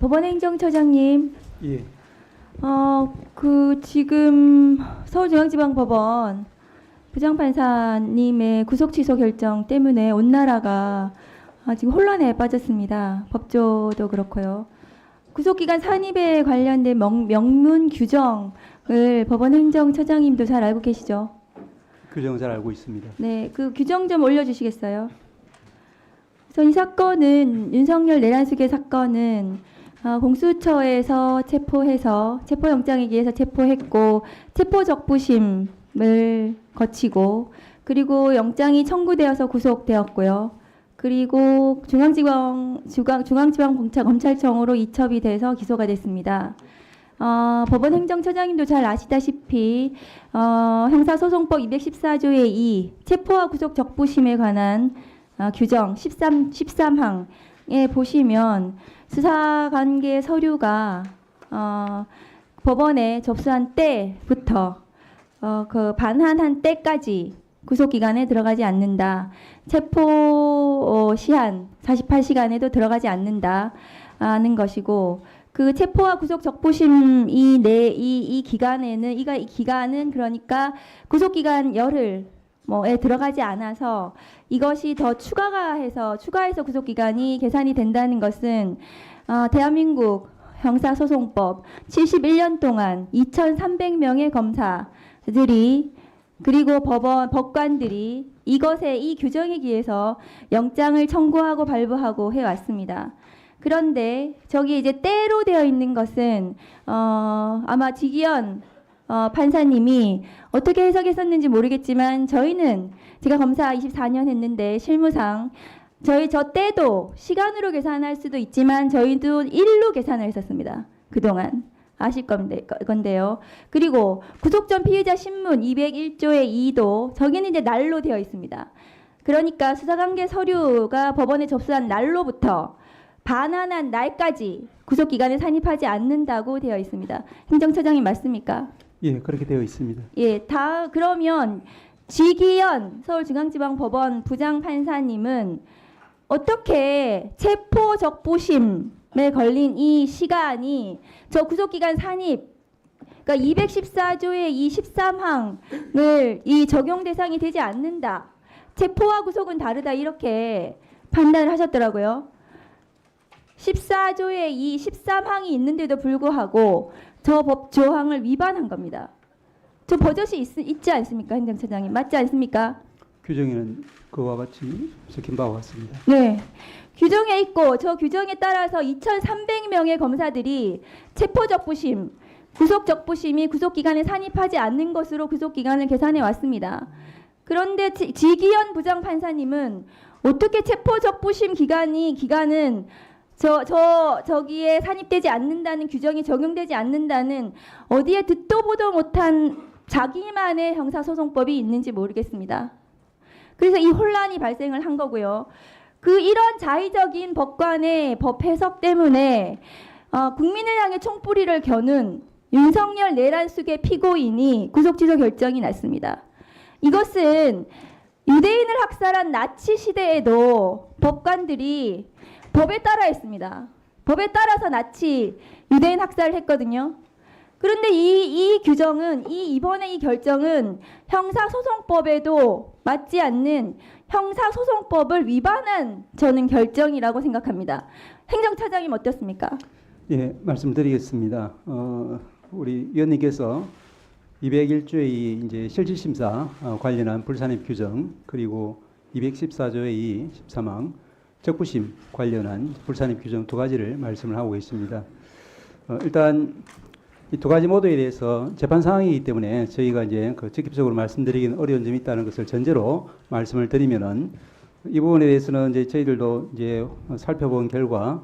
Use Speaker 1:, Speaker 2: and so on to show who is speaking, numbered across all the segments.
Speaker 1: 법원행정처장님,
Speaker 2: 예,
Speaker 1: 지금 서울중앙지방법원 부장판사님의 구속 취소 결정 때문에 온 나라가 지금 혼란에 빠졌습니다. 법조도 그렇고요. 구속기간 산입에 관련된 명문 규정을 법원행정처장님도 잘 알고 계시죠?
Speaker 2: 규정을 잘 알고 있습니다.
Speaker 1: 네, 그 규정 좀 올려주시겠어요? 우선 이 사건은 윤석열 내란수계 사건은 공수처에서 체포해서 체포영장에 의해서 체포했고 체포적부심을 거치고 그리고 영장이 청구되어서 구속되었고요. 그리고 중앙지방검찰청으로 이첩이 돼서 기소가 됐습니다. 법원행정처장님도 잘 아시다시피 형사소송법 214조의 2 체포와 구속 적부심에 관한 규정 13항에 보시면 수사관계 서류가 법원에 접수한 때부터 그 반환한 때까지 구속기간에 들어가지 않는다. 체포 시한 48시간에도 들어가지 않는다는 것이고 그 체포와 구속 적부심 이 기간에는 이 기간은 그러니까 구속기간 열흘 에 들어가지 않아서 이것이 더 추가해서 구속기간이 계산이 된다는 것은 대한민국 형사소송법 71년 동안 2,300명의 검사들이 그리고 법관들이 이 규정에 기해서 영장을 청구하고 발부하고 해왔습니다. 그런데 저기 이제 때로 되어 있는 것은 아마 지기현 판사님이 어떻게 해석했었는지 모르겠지만 저희는 제가 검사 24년 했는데 실무상 저 때도 시간으로 계산할 수도 있지만 저희도 일로 계산을 했었습니다. 그동안 아실 건데요. 그리고 구속 전 피의자 신문 201조의 2도 저기는 이제 날로 되어 있습니다. 그러니까 수사관계 서류가 법원에 접수한 날로부터 반환한 날까지 구속기간에 산입하지 않는다고 되어 있습니다. 행정처장님 맞습니까?
Speaker 2: 예, 그렇게 되어 있습니다.
Speaker 1: 예, 그러면 지기현 서울중앙지방법원 부장판사님은 어떻게 체포적부심에 걸린 이 시간이 저 구속기간 산입 그러니까 214조의 이 13항을 이 적용 대상이 되지 않는다. 체포와 구속은 다르다 이렇게 판단을 하셨더라고요. 14조의 이 13항이 있는데도 불구하고 저 법 조항을 위반한 겁니다. 저 버젓이 있지 않습니까, 행정처장님? 맞지 않습니까?
Speaker 2: 규정에는 그와 같이 적힌 바와 같습니다.
Speaker 1: 네. 규정에 있고 저 규정에 따라서 2,300명의 검사들이 체포적부심, 구속적부심이 구속기간에 산입하지 않는 것으로 구속기간을 계산해 왔습니다. 그런데 지기현 부장판사님은 어떻게 체포적부심 기간은 저기에 산입되지 않는다는 규정이 적용되지 않는다는 어디에 듣도 보도 못한 자기만의 형사소송법이 있는지 모르겠습니다. 그래서 이 혼란이 발생을 한 거고요. 이런 자의적인 법관의 법 해석 때문에 국민을 향해 총뿌리를 겨눈 윤석열 내란수계 피고인이 구속취소 결정이 났습니다. 이것은 유대인을 학살한 나치 시대에도 법관들이 법에 따라 했습니다. 법에 따라서 나치 유대인 학살을 했거든요. 그런데 이 규정은 이번에 이 결정은 형사소송법에도 맞지 않는 형사소송법을 위반한 저는 결정이라고 생각합니다. 행정처장님 어떻습니까?
Speaker 2: 예, 말씀드리겠습니다. 우리 위원님께서 201조의 이제 실질심사 관련한 불산입 규정 그리고 214조의 2 13항 적부심 관련한 불산입 규정 두 가지를 말씀을 하고 계십니다. 일단 이 두 가지 모두에 대해서 재판 상황이기 때문에 저희가 이제 직접적으로 말씀드리기는 어려운 점이 있다는 것을 전제로 말씀을 드리면은 이 부분에 대해서는 이제 저희들도 이제 살펴본 결과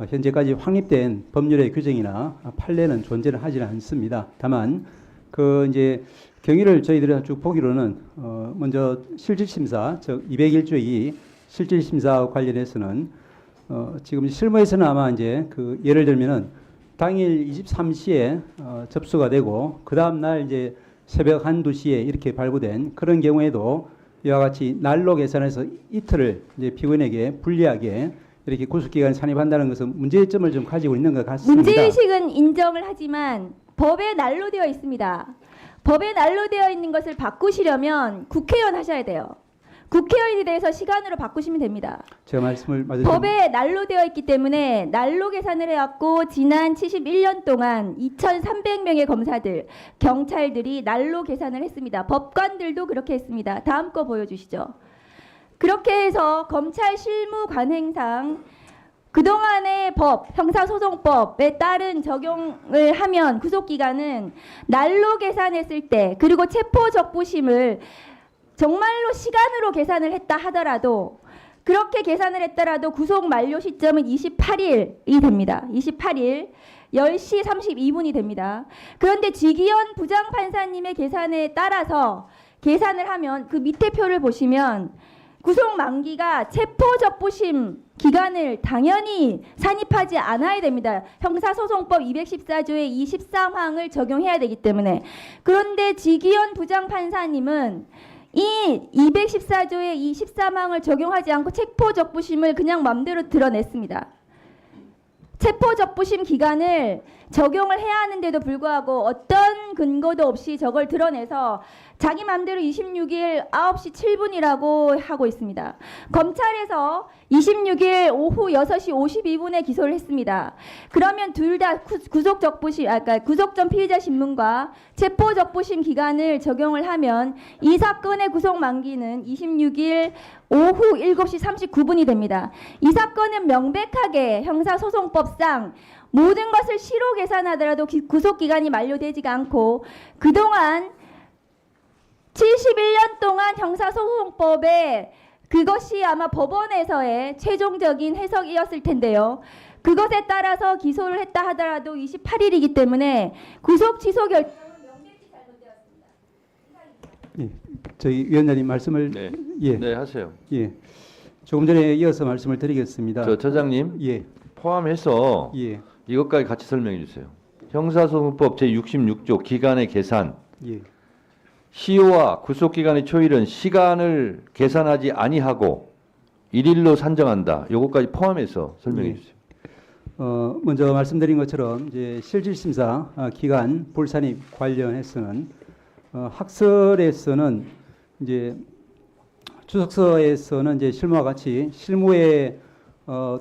Speaker 2: 현재까지 확립된 법률의 규정이나 판례는 존재를 하지는 않습니다. 다만 이제 경위를 저희들이 쭉 보기로는 먼저 실질심사 즉 201조의 2 실질심사와 관련해서는 지금 실무에서는 아마 이제 예를 들면은 당일 23시에 접수가 되고 그 다음 날 이제 새벽 1, 2시에 이렇게 발부된 그런 경우에도 이와 같이 날로 계산해서 이틀을 이제 피고인에게 불리하게 이렇게 구속기관 산입한다는 것은 문제점을 좀 가지고 있는 것 같습니다.
Speaker 1: 문제의식은 인정을 하지만 법에 난로되어 있습니다. 법에 난로되어 있는 것을 바꾸시려면 국회의원 하셔야 돼요. 국회의원에 대해서 시간으로 바꾸시면 됩니다.
Speaker 2: 제가 말씀을 맞으신
Speaker 1: 법에 난로되어 있기 때문에 난로 계산을 해왔고 지난 71년 동안 2,300명의 검사들, 경찰들이 난로 계산을 했습니다. 법관들도 그렇게 했습니다. 다음 거 보여주시죠. 그렇게 해서 검찰 실무 관행상 그동안의 법, 형사소송법에 따른 적용을 하면 구속기간은 날로 계산했을 때 그리고 체포적부심을 정말로 시간으로 계산을 했다 하더라도 그렇게 계산을 했더라도 구속 만료 시점은 28일이 됩니다. 28일 10시 32분이 됩니다. 그런데 지기현 부장판사님의 계산에 따라서 계산을 하면 그 밑에 표를 보시면 구속 만기가 체포적부심 기간을 당연히 산입하지 않아야 됩니다. 형사소송법 214조의 이 13항을 적용해야 되기 때문에. 그런데 지기현 부장판사님은 이 214조의 이 13항을 적용하지 않고 체포적부심을 그냥 맘대로 드러냈습니다. 체포적부심 기간을 적용을 해야 하는데도 불구하고 어떤 근거도 없이 저걸 드러내서 자기 맘대로 26일 9시 7분이라고 하고 있습니다. 검찰에서 26일 오후 6시 52분에 기소를 했습니다. 그러면 둘 다 구속적부심, 그러니까 구속전 피의자 신문과 체포적부심 기간을 적용을 하면 이 사건의 구속 만기는 26일 오후 7시 39분이 됩니다. 이 사건은 명백하게 형사소송법상 모든 것을 시로 계산하더라도 구속기간이 만료되지가 않고 그동안 71년 동안 형사소송법에 그것이 아마 법원에서의 최종적인 해석이었을 텐데요. 그것에 따라서 기소를 했다 하더라도 28일이기 때문에 구속 취소 결정은 명백히 잘못되었습니다.
Speaker 2: 예, 저희 위원장님 말씀을
Speaker 3: 네.
Speaker 2: 예,
Speaker 3: 네, 하세요.
Speaker 2: 예, 조금 전에 이어서 말씀을 드리겠습니다.
Speaker 3: 저 처장님
Speaker 2: 예,
Speaker 3: 포함해서
Speaker 2: 예,
Speaker 3: 이것까지 같이 설명해 주세요. 형사소송법 제66조 기간의 계산.
Speaker 2: 예.
Speaker 3: 시효와 구속기간의 초일은 시간을 계산하지 아니하고 일일로 산정한다. 요것까지 포함해서 설명해
Speaker 2: 예.
Speaker 3: 주세요.
Speaker 2: 먼저 말씀드린 것처럼 이제 실질심사 기간 불산입 관련해서는 학설에서는 이제 주석서에서는 이제 실무와 같이 실무의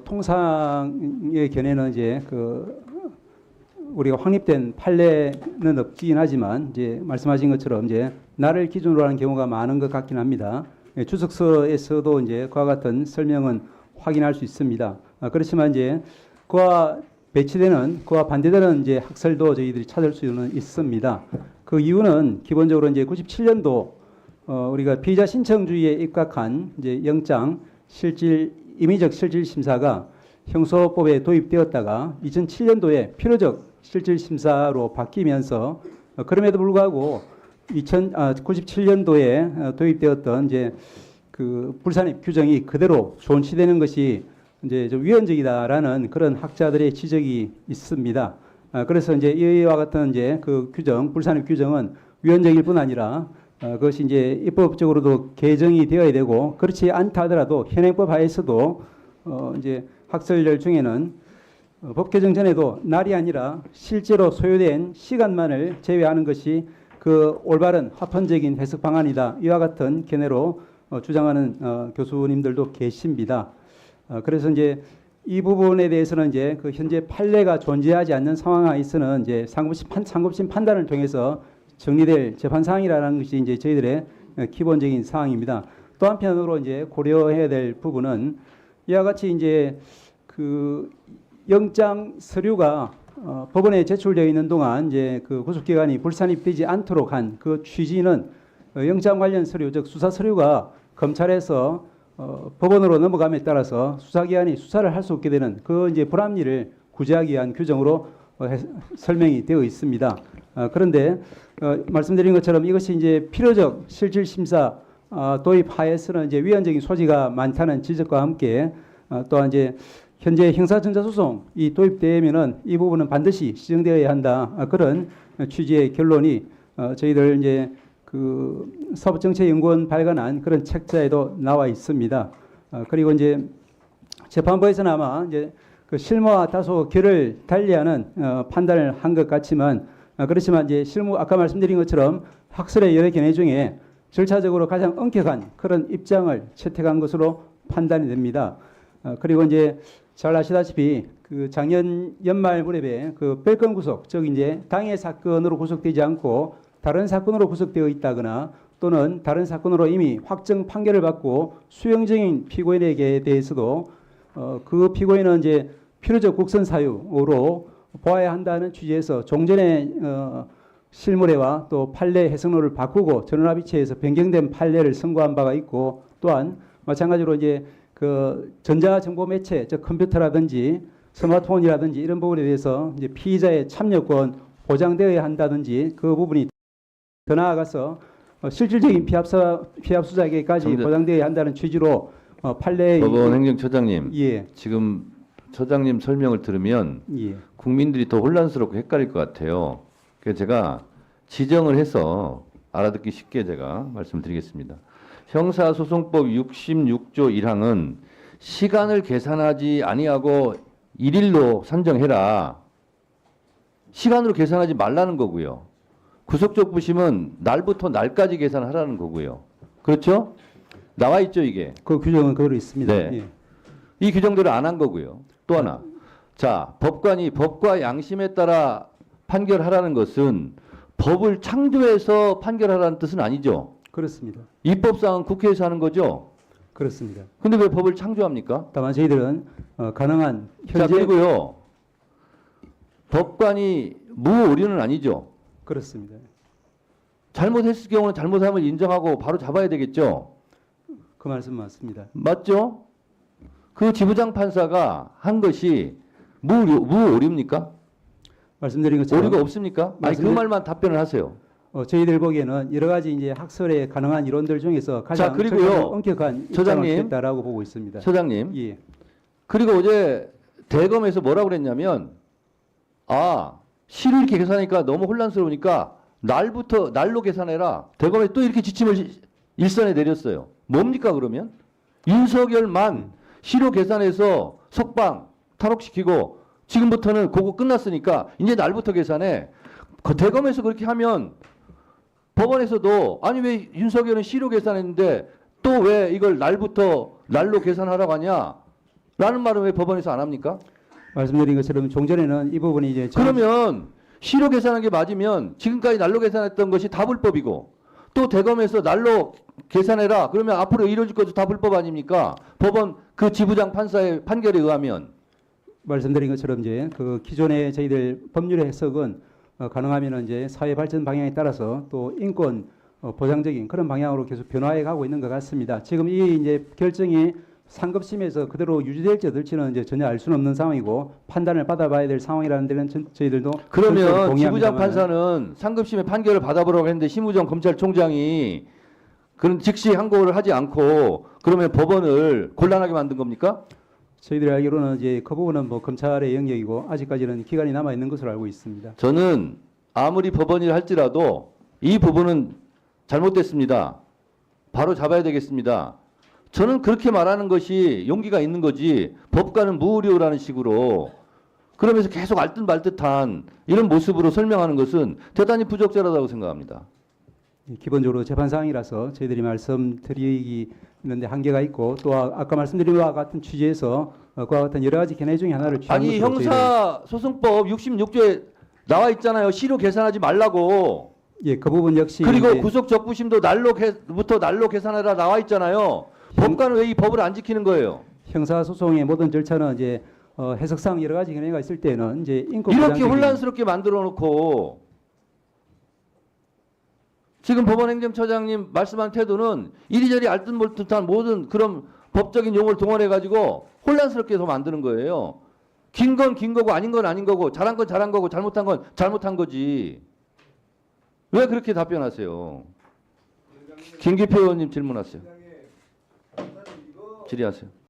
Speaker 2: 통상의 견해는 이제 우리가 확립된 판례는 없긴 하지만 이제 말씀하신 것처럼 이제 날을 기준으로 하는 경우가 많은 것 같긴 합니다. 주석서에서도 이제 그와 같은 설명은 확인할 수 있습니다. 그렇지만 이제 그와 배치되는 그와 반대되는 이제 학설도 저희들이 찾을 수는 있습니다. 그 이유는 기본적으로 이제 97년도 우리가 피의자 신청주의에 입각한 이제 영장 실질 임의적 실질 심사가 형소법에 도입되었다가 2007년도에 필요적 실질 심사로 바뀌면서 그럼에도 불구하고 97년도에 도입되었던 이제 그 불산입 규정이 그대로 존치되는 것이 이제 좀 위헌적이다라는 그런 학자들의 지적이 있습니다. 그래서 이제 이와 같은 이제 그 규정, 불산입 규정은 위헌적일 뿐 아니라 그것이 이제 입법적으로도 개정이 되어야 되고 그렇지 않다 하더라도 현행법 하에서도 이제 학설들 중에는 법 개정 전에도 날이 아니라 실제로 소요된 시간만을 제외하는 것이 그 올바른 합헌적인 해석 방안이다. 이와 같은 견해로 주장하는 교수님들도 계십니다. 그래서 이제 이 부분에 대해서는 이제 그 현재 판례가 존재하지 않는 상황하에서는 이제 상급심 판단을 통해서 정리될 재판 사항이라는 것이 이제 저희들의 기본적인 사항입니다. 또 한편으로 이제 고려해야 될 부분은 이와 같이 이제 그 영장 서류가 법원에 제출되어 있는 동안 이제 그 구속기간이 불산입되지 않도록 한 그 취지는 영장 관련 서류, 즉 수사 서류가 검찰에서 법원으로 넘어감에 따라서 수사기관이 수사를 할 수 없게 되는 그 이제 불합리를 구제하기 위한 규정으로 설명이 되어 있습니다. 그런데 말씀드린 것처럼 이것이 이제 필요적 실질 심사 도입하에서는 이제 위헌적인 소지가 많다는 지적과 함께 또한 이제 현재 형사전자소송이 도입되면은 이 부분은 반드시 시정되어야 한다. 그런 취지의 결론이 저희들 이제 그 사법정책연구원 발간한 그런 책자에도 나와 있습니다. 그리고 이제 재판부에서는 아마 이제 그 실무와 다소 결을 달리하는 판단을 한 것 같지만 그렇지만 이제 실무 아까 말씀드린 것처럼 학설의 여러 견해 중에 절차적으로 가장 엄격한 그런 입장을 채택한 것으로 판단이 됩니다. 그리고 이제 잘 아시다시피 그 작년 연말 무렵에 그 별건 구속, 즉 이제 당해 사건으로 구속되지 않고 다른 사건으로 구속되어 있다거나 또는 다른 사건으로 이미 확정 판결을 받고 수용 중인 피고인에게 대해서도 그 피고인은 이제 필요적 국선 사유로 보아야 한다는 취지에서 종전의 실무례와 또 판례 해석론을 바꾸고 전원합의체에서 변경된 판례를 선고한 바가 있고 또한 마찬가지로 이제 그 전자정보 매체, 즉 컴퓨터라든지 스마트폰이라든지 이런 부분에 대해서 이제 피의자의 참여권 보장되어야 한다든지 그 부분이 더 나아가서 실질적인 피합수작에까지
Speaker 3: 정답.
Speaker 2: 보장되어야 한다는 취지로 판례의
Speaker 3: 법원 행정처장님,
Speaker 2: 예,
Speaker 3: 지금 처장님 설명을 들으면
Speaker 2: 예.
Speaker 3: 국민들이 더 혼란스럽고 헷갈릴 것 같아요. 그래서 제가 지정을 해서 알아듣기 쉽게 제가 말씀드리겠습니다. 형사소송법 66조 1항은 시간을 계산하지 아니하고 일일로 산정해라. 시간으로 계산하지 말라는 거고요. 구속적 부심은 날부터 날까지 계산하라는 거고요. 그렇죠? 나와 있죠, 이게.
Speaker 2: 그 규정은 그대로 있습니다.
Speaker 3: 네.
Speaker 2: 예.
Speaker 3: 이 규정대로 안 한 거고요. 또 하나. 자, 법관이 법과 양심에 따라 판결하라는 것은 법을 창조해서 판결하라는 뜻은 아니죠.
Speaker 2: 그렇습니다.
Speaker 3: 입법사항은 국회에서 하는 거죠.
Speaker 2: 그렇습니다.
Speaker 3: 근데 왜 법을 창조합니까?
Speaker 2: 다만 저희들은 가능한
Speaker 3: 자,
Speaker 2: 현재
Speaker 3: 그리고요. 법관이 무오류는 아니죠.
Speaker 2: 그렇습니다.
Speaker 3: 잘못했을 경우는 잘못함을 인정하고 바로 잡아야 되겠죠.
Speaker 2: 그 말씀 맞습니다.
Speaker 3: 맞죠? 그 지부장 판사가 한 것이 무오류입니까?
Speaker 2: 말씀드린 것처럼
Speaker 3: 오류가 없습니까? 아니 그
Speaker 2: 말씀드린-
Speaker 3: 말만 답변을 하세요.
Speaker 2: 저희들 보기에는 여러 가지 이제 학설의 가능한 이론들 중에서 가장
Speaker 3: 그리고요.
Speaker 2: 절차적으로 엄격한 입장을
Speaker 3: 처장님.
Speaker 2: 취했다라고 보고 있습니다.
Speaker 3: 처장님.
Speaker 2: 예,
Speaker 3: 그리고 어제 대검에서 뭐라고 그랬냐면 시를 이렇게 계산하니까 너무 혼란스러우니까 날로 계산해라. 대검에 또 이렇게 지침을 일선에 내렸어요. 뭡니까 그러면? 윤석열만 시로 계산해서 석방 탈옥시키고 지금부터는 그거 끝났으니까 이제 날부터 계산해. 대검에서 그렇게 하면 법원에서도 아니 왜 윤석열은 시로 계산했는데 또 왜 이걸 날로 계산하라고 하냐? 라는 말은 왜 법원에서 안 합니까?
Speaker 2: 말씀드린 것처럼 종전에는 이 부분이 이제
Speaker 3: 그러면 시로 계산한 게 맞으면 지금까지 날로 계산했던 것이 다 불법이고 또 대검에서 날로 계산해라. 그러면 앞으로 이루어질 것도 다 불법 아닙니까? 법원 그 지부장 판사의 판결에 의하면.
Speaker 2: 말씀드린 것처럼 이제 그 기존의 저희들 법률의 해석은 가능하면 이제 사회 발전 방향에 따라서 또 인권 보장적인 그런 방향으로 계속 변화해 가고 있는 것 같습니다. 지금 이 이제 결정이 상급심에서 그대로 유지될지 어떨지는 이제 전혀 알 수는 없는 상황이고 판단을 받아봐야 될 상황이라는 데는 저희들도
Speaker 3: 그러면
Speaker 2: 동의합니다만
Speaker 3: 지부장 판사는 상급심의 판결을 받아보라고 했는데 심우정 검찰총장이 그런 즉시 항고를 하지 않고 그러면 법원을 곤란하게 만든 겁니까?
Speaker 2: 저희들이 알기로는 이제 그 부분은 뭐 검찰의 영역이고 아직까지는 기간이 남아 있는 것으로 알고 있습니다.
Speaker 3: 저는 아무리 법원이라 할지라도 이 부분은 잘못됐습니다. 바로 잡아야 되겠습니다. 저는 그렇게 말하는 것이 용기가 있는 거지 법관은 무의료라는 식으로 그러면서 계속 알듯 말듯한 이런 모습으로 설명하는 것은 대단히 부적절하다고 생각합니다.
Speaker 2: 기본적으로 재판 사항이라서 저희들이 말씀드리는데 한계가 있고 또 아까 말씀드린 바와 같은 취지에서 그와 같은 여러 가지 견해 중에 하나를 취한
Speaker 3: 아니
Speaker 2: 것으로
Speaker 3: 형사소송법 66조에 나와 있잖아요. 시로 계산하지 말라고.
Speaker 2: 예, 그 부분 역시
Speaker 3: 그리고
Speaker 2: 이제
Speaker 3: 구속 적부심도 날로 계산해라 나와 있잖아요. 법관은 왜 이 법을 안 지키는 거예요?
Speaker 2: 형사소송의 모든 절차는 이제 해석상 여러 가지 견해가 있을 때는 이제 인권
Speaker 3: 이렇게
Speaker 2: 보장적인-
Speaker 3: 혼란스럽게 만들어 놓고 지금 법원행정처장님 말씀한 태도는 이리저리 알듯말듯한 모든 그런 법적인 용어를 동원해 가지고 혼란스럽게 해서 만드는 거예요. 긴 건 긴 거고 아닌 건 아닌 거고 잘한 건 잘한 거고 잘못한 건 잘못한 거지. 왜 그렇게 답변하세요? 김기표 의원님 질문하세요. 질의하세요.